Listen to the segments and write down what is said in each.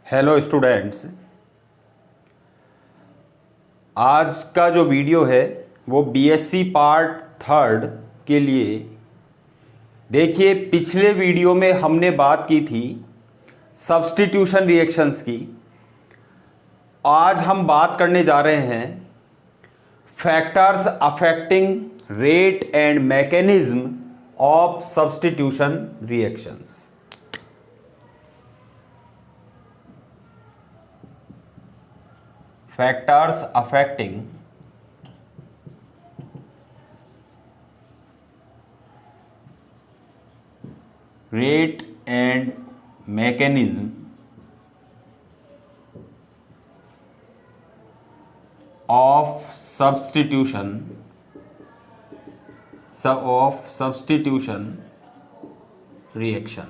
Hello students, आज का जो वीडियो है वो बीएससी पार्ट थर्ड के लिए। देखिए, पिछले वीडियो में हमने बात की थी सब्स्टिट्यूशन रिएक्शंस की। आज हम बात करने जा रहे हैं factors affecting rate and mechanism of substitution reactions. Factors affecting rate and mechanism of substitution reaction।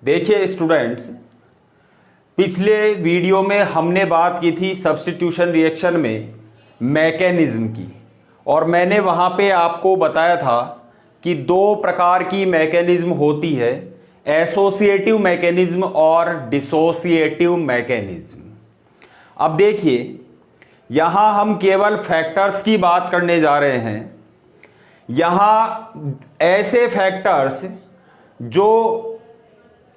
देखिए स्टूडेंट्स, पिछले वीडियो में हमने बात की थी सब्स्टिट्यूशन रिएक्शन में मैकेनिज्म की, और मैंने वहाँ पे आपको बताया था कि दो प्रकार की मैकेनिज्म होती है, एसोसिएटिव मैकेनिज्म और डिसोसिएटिव मैकेनिज्म। अब देखिए, यहाँ हम केवल फैक्टर्स की बात करने जा रहे हैं। यहाँ ऐसे फैक्टर्स जो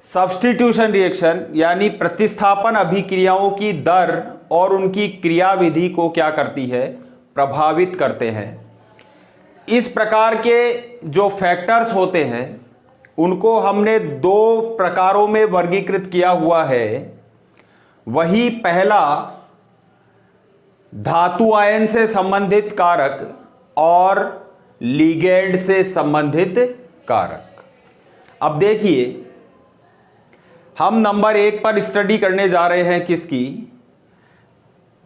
सब्स्टिट्यूशन रिएक्शन यानी प्रतिस्थापन अभिक्रियाओं की दर और उनकी क्रियाविधि को क्या करती है, प्रभावित करते हैं। इस प्रकार के जो फैक्टर्स होते हैं उनको हमने दो प्रकारों में वर्गीकृत किया हुआ है। वही पहला धातु आयन से संबंधित कारक और लिगैंड से संबंधित कारक। अब देखिए, हम नंबर 1 पर स्टडी करने जा रहे हैं किसकी,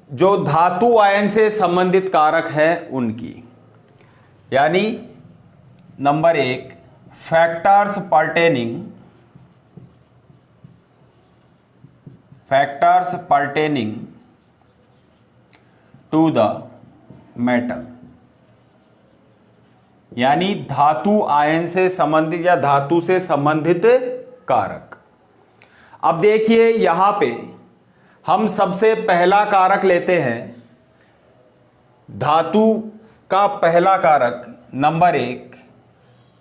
जो धातु आयन से संबंधित कारक है उनकी। यानी number 1, factors pertaining to the metal, यानी धातु आयन से संबंधित या धातु से संबंधित कारक। अब देखिए, यहां पे हम सबसे पहला कारक लेते हैं, धातु का पहला कारक नंबर 1,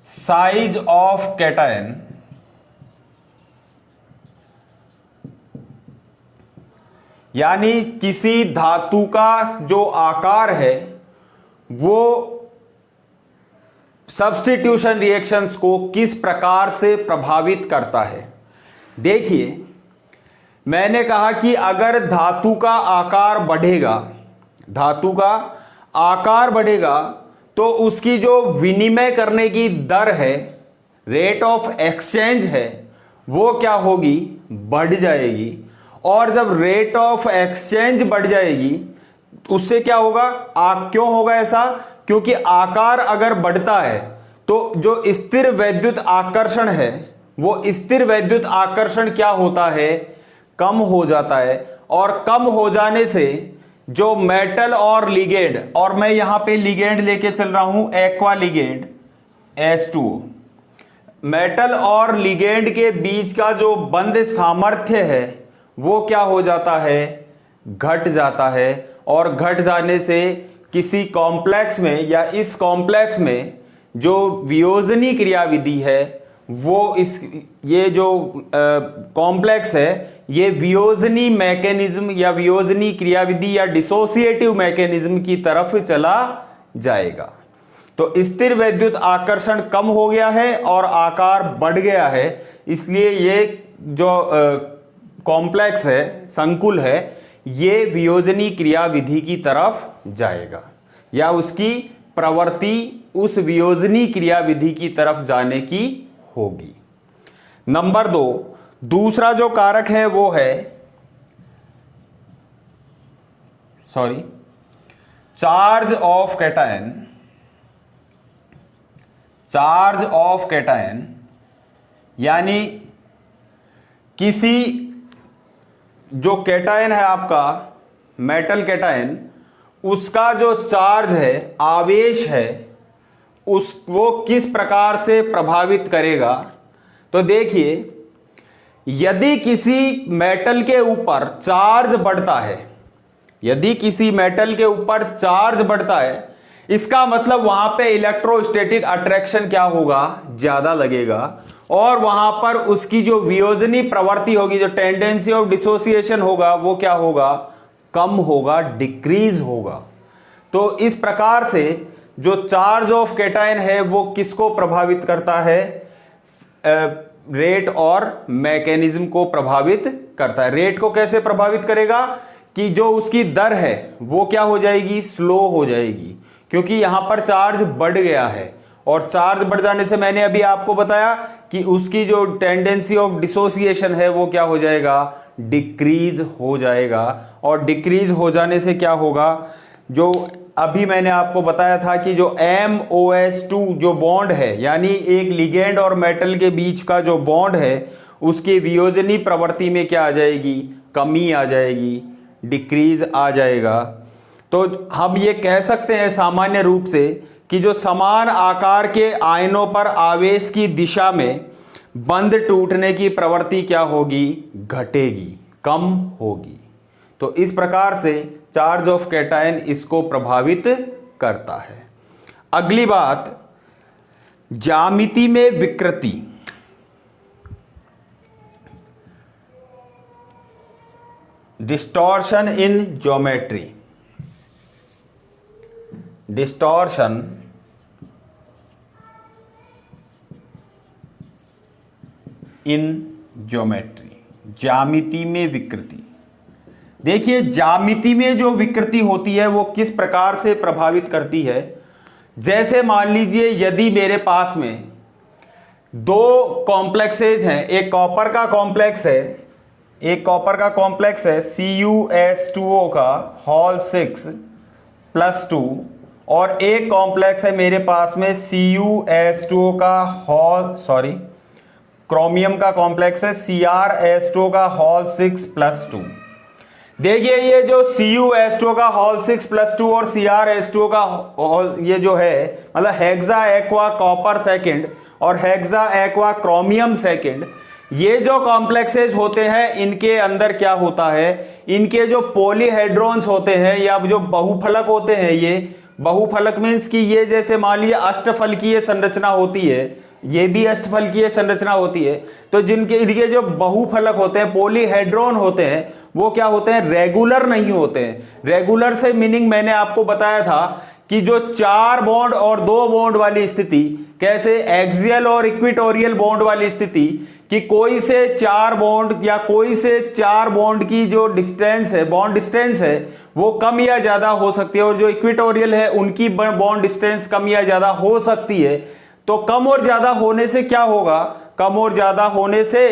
साइज ऑफ कैटायन। यानी किसी धातु का जो आकार है वो सब्स्टिट्यूशन रिएक्शंस को किस प्रकार से प्रभावित करता है। देखिए, मैंने कहा कि अगर धातु का आकार बढ़ेगा तो उसकी जो विनिमय करने की दर है, रेट ऑफ एक्सचेंज है, वो क्या होगी, बढ़ जाएगी। और जब रेट ऑफ एक्सचेंज बढ़ जाएगी उससे क्या होगा, क्यों होगा ऐसा, क्योंकि आकार अगर बढ़ता है तो जो स्थिर वैद्युत आकर्षण है वो स्थिर वैद्युत आकर्षण क्या होता है, कम हो जाता है। और कम हो जाने से जो मेटल और लिगेंड, और मैं यहां पे लिगेंड लेके चल रहा हूं, एक्वा लिगेंड H2O, मेटल और लिगेंड के बीच का जो बंध सामर्थ्य है वो क्या हो जाता है, घट जाता है। और घट जाने से किसी कॉम्प्लेक्स में या इस कॉम्प्लेक्स में जो वियोजनी क्रियाविधि है वो ये जो कॉम्प्लेक्स है ये वियोजनी मैकेनिज्म या वियोजनी क्रियाविधि या डिसोसिएटिव मैकेनिज्म की तरफ चला जाएगा। तो स्थिर वैद्युत आकर्षण कम हो गया है और आकार बढ़ गया है, इसलिए ये जो कॉम्प्लेक्स है, संकुल है, ये वियोजनी क्रियाविधि की तरफ जाएगा या उसकी प्रवृत्ति उस वियोजनी क्रियाविधि की तरफ जाने की होगी। नंबर 2, दूसरा जो कारक है वो है चार्ज ऑफ कैटायन। यानी किसी जो कैटायन है आपका मेटल कैटायन, उसका जो चार्ज है, आवेश है, वो किस प्रकार से प्रभावित करेगा। तो देखिए, यदि किसी मेटल के ऊपर चार्ज बढ़ता है, यदि किसी मेटल के ऊपर चार्ज बढ़ता है, इसका मतलब वहां पे इलेक्ट्रोस्टैटिक अट्रैक्शन क्या होगा, ज्यादा लगेगा, और वहां पर उसकी जो वियोजनी प्रवृत्ति होगी, जो टेंडेंसी ऑफ डिसोसिएशन होगा, वो क्या होगा, कम होगा, डिक्रीज होगा। तो इस प्रकार से जो चार्ज ऑफ कैटायन है वो किसको प्रभावित करता है, रेट और मैकेनिज्म को प्रभावित करता है। रेट को कैसे प्रभावित करेगा कि जो उसकी दर है वो क्या हो जाएगी, स्लो हो जाएगी, क्योंकि यहां पर चार्ज बढ़ गया है, और चार्ज बढ़ जाने से मैंने अभी आपको बताया कि उसकी जो टेंडेंसी ऑफ डिसोसिएशन है वो क्या हो जाएगा, डिक्रीज हो जाएगा। और डिक्रीज हो जाने से क्या होगा, जो अभी मैंने आपको बताया था कि जो MOS2 जो बॉन्ड है, यानी एक लिगेंड और मेटल के बीच का जो बॉन्ड है, उसकी वियोजनी प्रवृत्ति में क्या आ जाएगी, कमी आ जाएगी, डिक्रीज आ जाएगा। तो हम ये कह सकते हैं सामान्य रूप से कि जो समान आकार के आयनों पर आवेश की दिशा में बंध टूटने की प्रवृत्ति क्या होगी, घटेगी, कम होगी। तो इस प्रकार से चार्ज ऑफ कैटायन इसको प्रभावित करता है। अगली बात, ज्यामिति में विकृति। Distortion in geometry, distortion in geometry, ज्यामिति में विकृति। देखिए, ज्यामिति में जो विकृति होती है वो किस प्रकार से प्रभावित करती है। जैसे मान लीजिए, यदि मेरे पास में दो कॉम्प्लेक्सेज हैं, एक कॉपर का कॉम्प्लेक्स है, एक कॉपर का कॉम्प्लेक्स है CuS2O का होल 6+2, और एक कॉम्प्लेक्स है मेरे पास में CuS2O का क्रोमियम का कॉम्प्लेक्स है CrS2O का होल 6+2। देखिए, ये जो CuS2O का होल 6+2 और CrS2O का होल, ये जो है मतलब हेक्सा एक्वा कॉपर सेकंड और हेक्सा एक्वा क्रोमियम सेकंड, ये जो कॉम्प्लेक्सेज होते हैं, इनके अंदर क्या होता है, इनके जो पॉलीहेड्रॉन्स होते हैं या जो बहुफलक होते हैं, ये बहुफलक मीन्स कि ये जैसे मान लीजिए अष्टफलकीय संरचना होती है, ये भी अष्टफलकीय संरचना होती है। तो जिनके इनके जो बहुफलक होते हैं, पॉलीहेड्रॉन होते हैं, वो क्या होते हैं, रेगुलर नहीं होते हैं। रेगुलर से मीनिंग मैंने आपको बताया था कि जो 4 बॉन्ड और 2 बॉन्ड वाली स्थिति, कैसे एक्सियल और इक्विटोरियल बॉन्ड वाली स्थिति, कि कोई से 4 बॉन्ड या कोई से 4 बॉन्ड की जो डिस्टेंस है, बॉन्ड डिस्टेंस है, वो कम या ज्यादा हो सकती है, और जो इक्विटोरियल है उनकी बॉन्ड डिस्टेंस कम या ज्यादा हो सकती है। तो कम और ज्यादा होने से क्या होगा, कम और ज्यादा होने से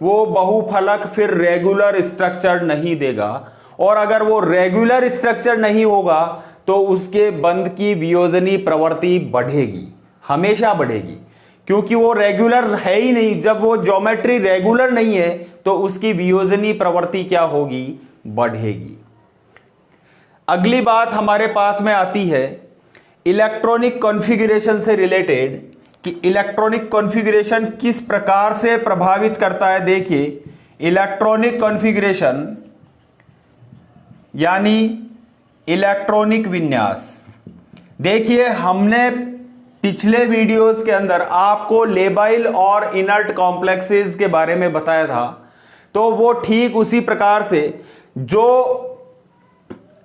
वो बहुफलक फिर रेगुलर स्ट्रक्चर नहीं देगा, और अगर वो रेगुलर स्ट्रक्चर नहीं होगा तो उसके बंध की वियोजनी प्रवृत्ति बढ़ेगी, हमेशा बढ़ेगी, क्योंकि वो रेगुलर है ही नहीं। जब वो ज्योमेट्री रेगुलर नहीं है तो उसकी वियोजनी प्रवृत्ति क्या होगी, बढ़ेगी। अगली बात हमारे पास में आती है इलेक्ट्रॉनिक कॉन्फ़िगरेशन से रिलेटेड, कि इलेक्ट्रॉनिक कॉन्फ़िगरेशन किस प्रकार से प्रभावित करता है। देखिए, इलेक्ट्रॉनिक कॉन्फ़िगरेशन यानी इलेक्ट्रॉनिक विन्यास। देखिए, हमने पिछले वीडियोस के अंदर आपको लेबाइल और इनर्ट कॉम्प्लेक्सेस के बारे में बताया था। तो वो ठीक उसी प्रकार से जो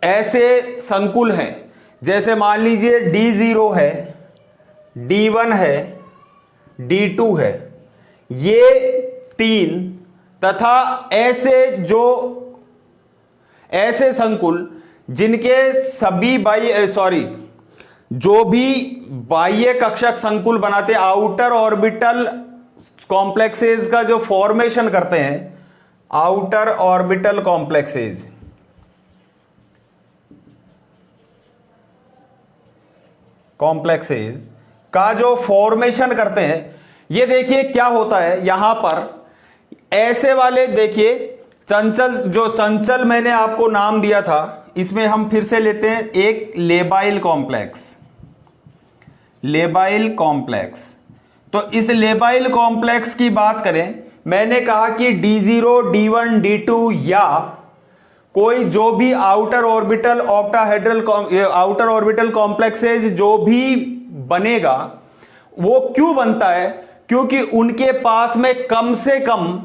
ऐसे संकुल हैं, जैसे मान लीजिए D0 है, D1 है, D2 है, ये 3 तथा ऐसे संकुल जिनके सभी जो भी बाह्य कक्षक संकुल बनाते, आउटर ऑर्बिटल कॉम्प्लेक्सेस का जो फॉर्मेशन करते हैं, आउटर ऑर्बिटल कॉम्प्लेक्सेस, का जो फॉर्मेशन करते हैं, ये देखिए क्या होता है यहां पर ऐसे वाले। देखिए, चंचल मैंने आपको नाम दिया था, इसमें हम फिर से लेते हैं एक लेबाइल कॉम्प्लेक्स। Labile complex. तो इस लेबाइल कॉम्प्लेक्स की बात करें, मैंने कहा कि D0, D1, D2 या कोई जो भी outer orbital octahedral outer orbital complexes जो भी बनेगा, वो क्यों बनता है? क्योंकि उनके पास में कम से कम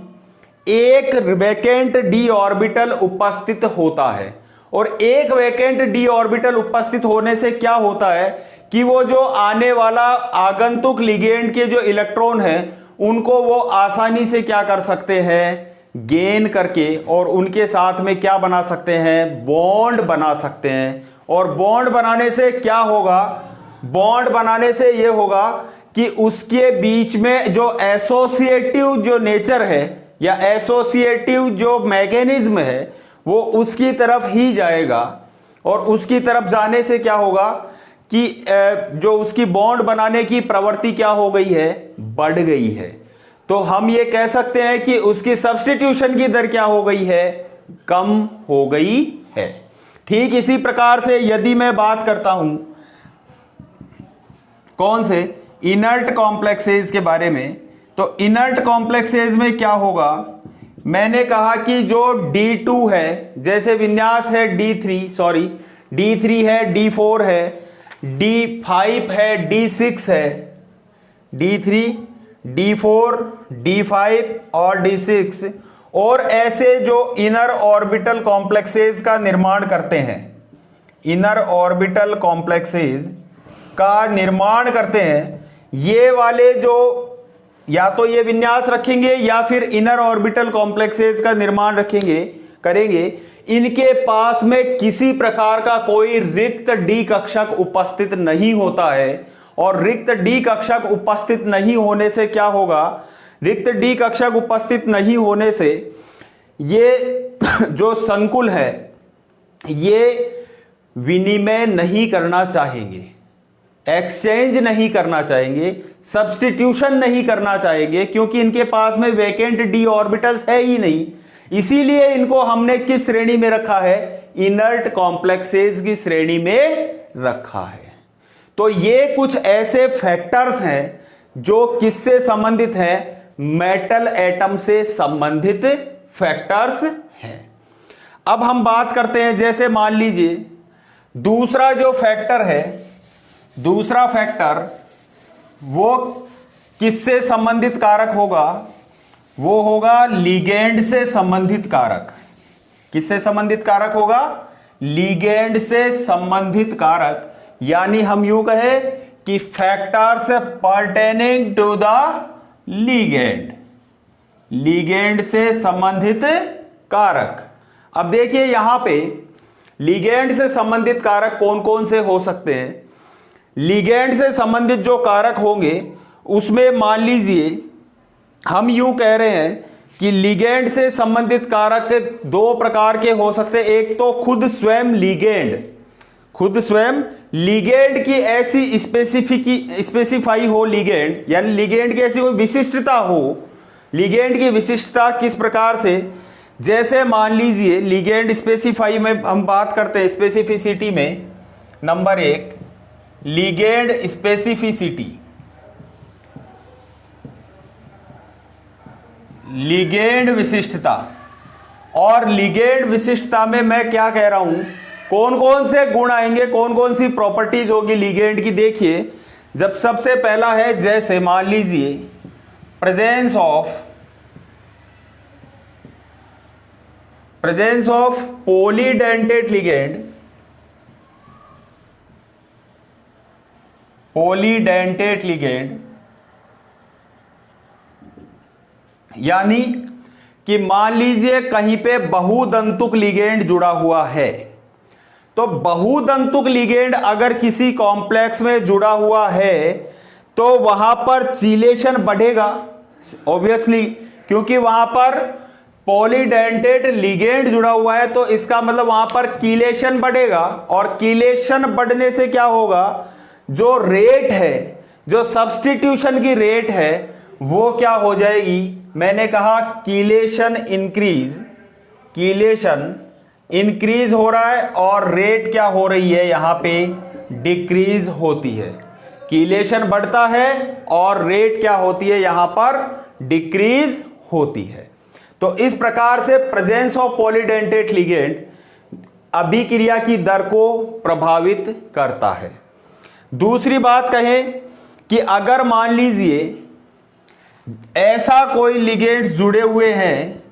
एक वैकेंट d ऑर्बिटल उपस्थित होता है। और एक वैकेंट d ऑर्बिटल उपस्थित होने से क्या होता है कि वो जो आने वाला आगंतुक लिगेंड के जो इलेक्ट्रॉन हैं उनको वो आसानी से क्या कर सकते हैं, गेन करके, और उनके साथ में क्या बना सकते हैं, बॉन्ड बना सकते हैं। और बॉन्ड बनाने से क्या होगा, बॉन्ड बनाने से ये होगा कि उसके बीच में जो एसोसिएटिव जो नेचर है या एसोसिएटिव जो मैकेनिज्म है वो उसकी तरफ ही जाएगा। और उसकी तरफ जाने से क्या होगा कि जो उसकी बॉन्ड बनाने की प्रवृत्ति क्या हो गई है, बढ़ गई है। तो हम ये कह सकते हैं कि उसकी सब्स्टिट्यूशन की दर क्या हो गई है, कम हो गई है। ठीक इसी प्रकार से यदि मैं बात करता हूं कौन से, इनर्ट कॉम्प्लेक्सेज के बारे में, तो इनर्ट कॉम्प्लेक्सेज में क्या होगा, मैंने कहा कि जो D2 है, जैसे विन्यास है D3 है, D4 है, D5 है, D6 है, D3, D4, D5 और D6, और ऐसे जो इनर ऑर्बिटल कॉम्प्लेक्सेज का निर्माण करते हैं, इनर ऑर्बिटल कॉम्प्लेक्सेज का निर्माण करते हैं, ये वाले जो या तो ये विन्यास रखेंगे या फिर इनर ऑर्बिटल कॉम्प्लेक्सेज का निर्माण करेंगे, इनके पास में किसी प्रकार का कोई रिक्त डी कक्षक उपस्थित नहीं होता है। और रिक्त डी कक्षक उपस्थित नहीं होने से क्या होगा, रिक्त डी कक्षक उपस्थित नहीं होने से ये जो संकुल है ये विनिमय नहीं करना चाहेंगे, एक्सचेंज नहीं करना चाहेंगे, सब्स्टिट्यूशन नहीं करना चाहेंगे, क्योंकि इनके पास में वैकेंट डी ऑर्बिटल्स है ही नहीं। इसीलिए इनको हमने किस श्रेणी में रखा है, इनर्ट कॉम्प्लेक्सेज की श्रेणी में रखा है। तो ये कुछ ऐसे फैक्टर्स हैं जो किससे संबंधित हैं, मेटल एटम से संबंधित फैक्टर्स हैं। अब हम बात करते हैं, जैसे मान लीजिए दूसरा जो फैक्टर है, दूसरा फैक्टर वो किससे संबंधित कारक होगा, वो होगा लिगेंड से संबंधित कारक। किससे संबंधित कारक होगा, लिगेंड से संबंधित कारक। यानी हम यूं कहें कि factors pertaining to the ligand, ligand से संबंधित कारक। अब देखिए यहां पे लिगेंड से संबंधित कारक कौन कौन से हो सकते हैं। लिगेंड से संबंधित जो कारक होंगे उसमें मान लीजिए हम यूं कह रहे हैं कि लिगेंड से संबंधित कारक दो प्रकार के हो सकते हैं। एक तो खुद स्वयं लिगेंड, खुद स्वयं लिगेंड की ऐसी स्पेसिफाई हो लिगेंड, यानी लिगेंड की ऐसी कोई विशिष्टता हो। लिगेंड की विशिष्टता किस प्रकार से, जैसे मान लीजिए लिगेंड स्पेसिफाई में हम बात करते हैं, स्पेसिफिसिटी में नंबर 1 लिगेंड स्पेसिफिसिटी, लिगेंड विशिष्टता। और लिगेंड विशिष्टता में मैं क्या कह रहा हूं, कौन कौन से गुण आएंगे, कौन कौन सी प्रॉपर्टीज होगी लिगेंड की। देखिए जब सबसे पहला है, जैसे मान लीजिए presence of polydentate ligand, polydentate ligand, यानी कि मान लीजिए कहीं पे बहुदंतुक लिगेंड जुड़ा हुआ है, तो बहुदंतुक लिगेंड अगर किसी कॉम्प्लेक्स में जुड़ा हुआ है तो वहां पर चीलेशन बढ़ेगा ऑब्वियसली, क्योंकि वहां पर पॉलीडेंटेट लिगेंड जुड़ा हुआ है, तो इसका मतलब वहां पर कीलेशन बढ़ेगा। और कीलेशन बढ़ने से क्या होगा, जो रेट है, जो सब्स्टिट्यूशन की रेट है वो क्या हो जाएगी, मैंने कहा कीलेशन इंक्रीज हो रहा है और रेट क्या हो रही है, यहां पे डिक्रीज होती है। कीलेशन बढ़ता है और रेट क्या होती है यहां पर डिक्रीज होती है। तो इस प्रकार से प्रेजेंस ऑफ पॉलीडेंटेट लिगेंड अभिक्रिया की दर को प्रभावित करता है। दूसरी बात कहें कि अगर मान लीजिए ऐसा कोई लिगेंड्स जुड़े हुए हैं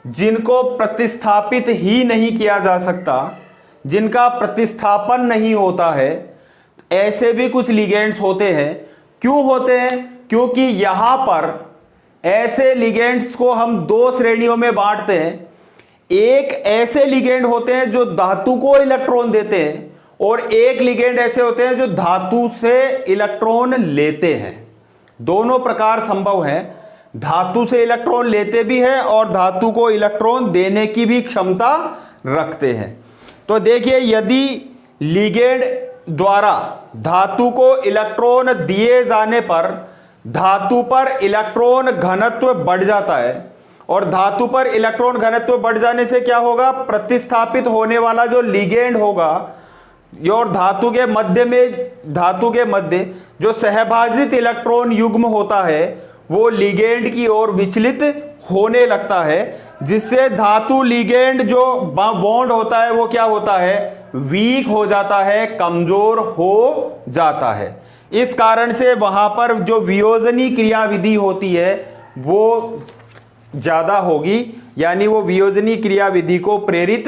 जिनको प्रतिस्थापित ही नहीं किया जा सकता, जिनका प्रतिस्थापन नहीं होता है, ऐसे भी कुछ लिगेंड्स होते हैं। क्यों होते हैं? क्योंकि यहां पर ऐसे लिगेंड्स को हम दो श्रेणियों में बांटते हैं। एक ऐसे लिगेंड होते हैं जो धातु को इलेक्ट्रॉन देते हैं और एक लिगेंड ऐसे होते हैं जो धातु से इलेक्ट्रॉन लेते हैं। दोनों प्रकार संभव है, धातु से इलेक्ट्रॉन लेते भी हैं और धातु को इलेक्ट्रॉन देने की भी क्षमता रखते हैं। तो देखिए, यदि लिगेंड द्वारा धातु को इलेक्ट्रॉन दिए जाने पर धातु पर इलेक्ट्रॉन घनत्व बढ़ जाता है और धातु पर इलेक्ट्रॉन घनत्व बढ़ जाने से क्या होगा, प्रतिस्थापित होने वाला जो लिगेंड होगा और धातु के मध्य जो सहभाजित इलेक्ट्रॉन युग्म होता है वो लिगेंड की ओर विचलित होने लगता है, जिससे धातु लिगेंड जो बॉन्ड होता है वो क्या होता है, वीक हो जाता है, कमजोर हो जाता है। इस कारण से वहां पर जो वियोजनी क्रियाविधि होती है वो ज्यादा होगी, यानी वो वियोजनी क्रियाविधि को प्रेरित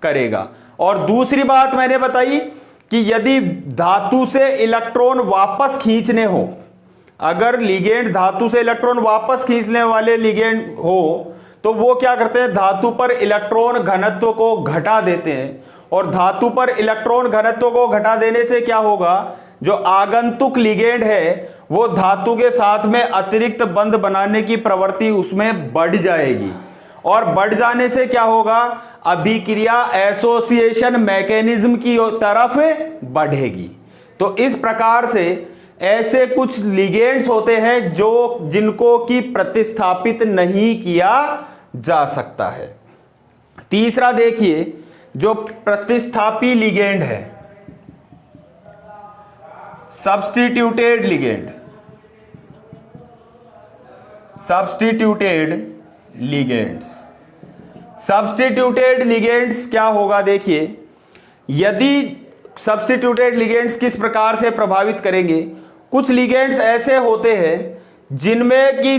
करेगा। और दूसरी बात मैंने बताई कि यदि धातु से इलेक्ट्रॉन वापस खींचने हो, अगर लिगेंड धातु से इलेक्ट्रॉन वापस खींचने वाले लिगेंड हो तो वो क्या करते हैं, धातु पर इलेक्ट्रॉन घनत्व को घटा देते हैं और धातु पर इलेक्ट्रॉन घनत्व को घटा देने से क्या होगा, जो आगंतुक लिगेंड है वो धातु के साथ में अतिरिक्त बंध बनाने की प्रवृत्ति उसमें बढ़ जाएगी और बढ़ जाने से क्या होगा, अभिक्रिया एसोसिएशन मैकेनिज्म की तरफ बढ़ेगी। तो इस प्रकार से ऐसे कुछ लिगेंड्स होते हैं जिनको कि प्रतिस्थापित नहीं किया जा सकता है। तीसरा देखिए, जो प्रतिस्थापी लिगेंड है, सब्स्टिट्यूटेड लिगेंड। सब्स्टिट्यूटेड लिगेंड्स क्या होगा, देखिए, यदि सब्स्टिट्यूटेड लिगेंड्स किस प्रकार से प्रभावित करेंगे, कुछ लिगेंड्स ऐसे होते हैं जिनमें कि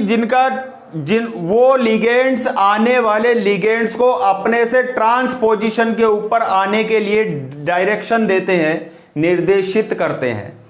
वो लिगेंड्स आने वाले लिगेंड्स को अपने से ट्रांसपोजिशन के ऊपर आने के लिए डायरेक्शन देते हैं, निर्देशित करते हैं।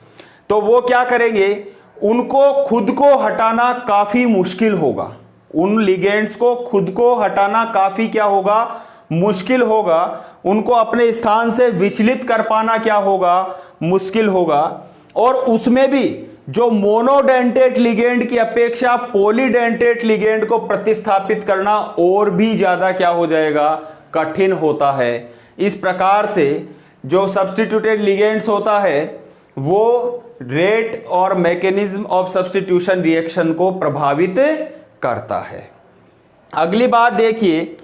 तो वो क्या करेंगे, उनको खुद को हटाना काफी मुश्किल होगा, उन लिगेंड्स को खुद को हटाना काफी क्या होगा, मुश्किल होगा, उनको अपने स्थान से विचलित कर पाना क्या होगा, मुश्किल होगा। और उसमें भी जो मोनोडेंटेट लिगेंड की अपेक्षा पॉलीडेंटेट लिगेंड को प्रतिस्थापित करना और भी ज्यादा क्या हो जाएगा, कठिन होता है। इस प्रकार से जो सब्स्टिट्यूटेड लिगेंड्स होता है वो रेट और मैकेनिज्म ऑफ सब्स्टिट्यूशन रिएक्शन को प्रभावित करता है। अगली बात देखिए,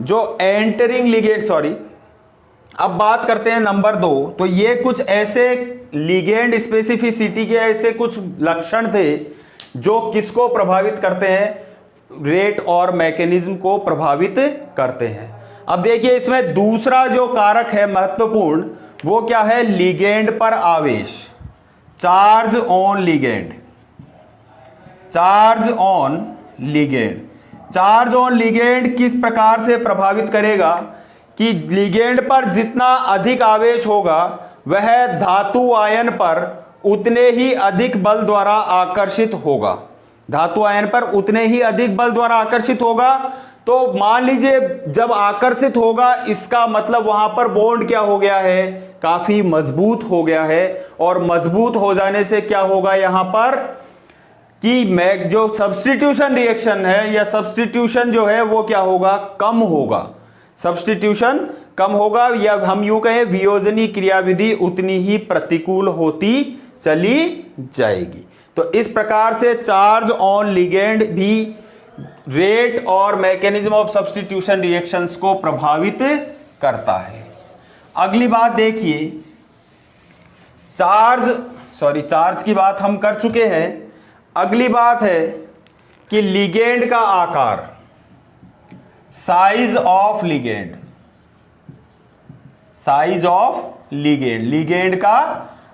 जो एंटरिंग लिगेंड, अब बात करते हैं नंबर 2। तो ये कुछ ऐसे लिगेंड स्पेसिफिसिटी के ऐसे कुछ लक्षण थे जो किसको प्रभावित करते हैं, रेट और मैकेनिज्म को प्रभावित करते हैं। अब देखिए, इसमें दूसरा जो कारक है महत्वपूर्ण, वो क्या है, लिगेंड पर आवेश, charge on ligand. Charge on ligand किस प्रकार से प्रभावित करेगा कि लिगेंड पर जितना अधिक आवेश होगा वह धातु आयन पर उतने ही अधिक बल द्वारा आकर्षित होगा। धातु आयन पर उतने ही अधिक बल द्वारा आकर्षित होगा। तो मान लीजिए जब आकर्षित होगा, इसका मतलब वहां पर बॉन्ड क्या हो गया है, काफी मजबूत हो गया है। और मजबूत हो जाने से क्या होगा यहां पर कि जो सब्स्टिट्यूशन रिएक्शन है या सब्स्टिट्यूशन जो है वो क्या होगा, कम होगा। सब्स्टिट्यूशन कम होगा, या हम यूं कहें वियोजनी क्रियाविधि उतनी ही प्रतिकूल होती चली जाएगी। तो इस प्रकार से चार्ज ऑन लिगेंड भी रेट और मैकेनिज्म ऑफ सब्स्टिट्यूशन रिएक्शंस को प्रभावित करता है। अगली बात देखिए, सॉरी चार्ज की बात हम कर चुके हैं। अगली बात है कि लिगेंड का आकार, size of ligand, size of ligand, ligand का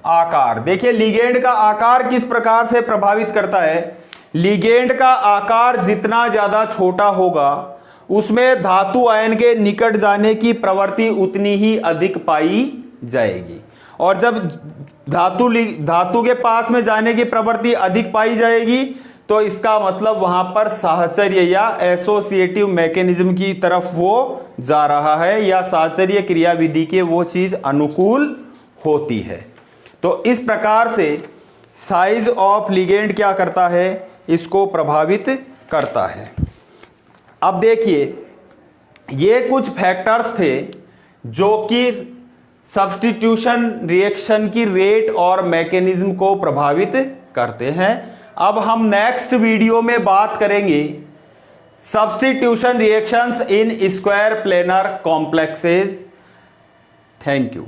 आकार। देखिए लिगेंड का आकार किस प्रकार से प्रभावित करता है। लिगेंड का आकार जितना ज्यादा छोटा होगा उसमें धातु आयन के निकट जाने की प्रवृत्ति उतनी ही अधिक पाई जाएगी, और जब धातु के पास में जाने की प्रवृत्ति अधिक पाई जाएगी तो इसका मतलब वहां पर साहचर्य या एसोसिएटिव मैकेनिज्म की तरफ वो जा रहा है, या साहचर्य क्रियाविधि के वो चीज अनुकूल होती है। तो इस प्रकार से साइज ऑफ लिगेंड क्या करता है, इसको प्रभावित करता है। अब देखिए ये कुछ फैक्टर्स थे जो कि सब्स्टिट्यूशन रिएक्शन की रेट और मैकेनिज्म को प्रभावित करते हैं। अब हम नेक्स्ट वीडियो में बात करेंगे substitution reactions in square planar complexes. Thank you.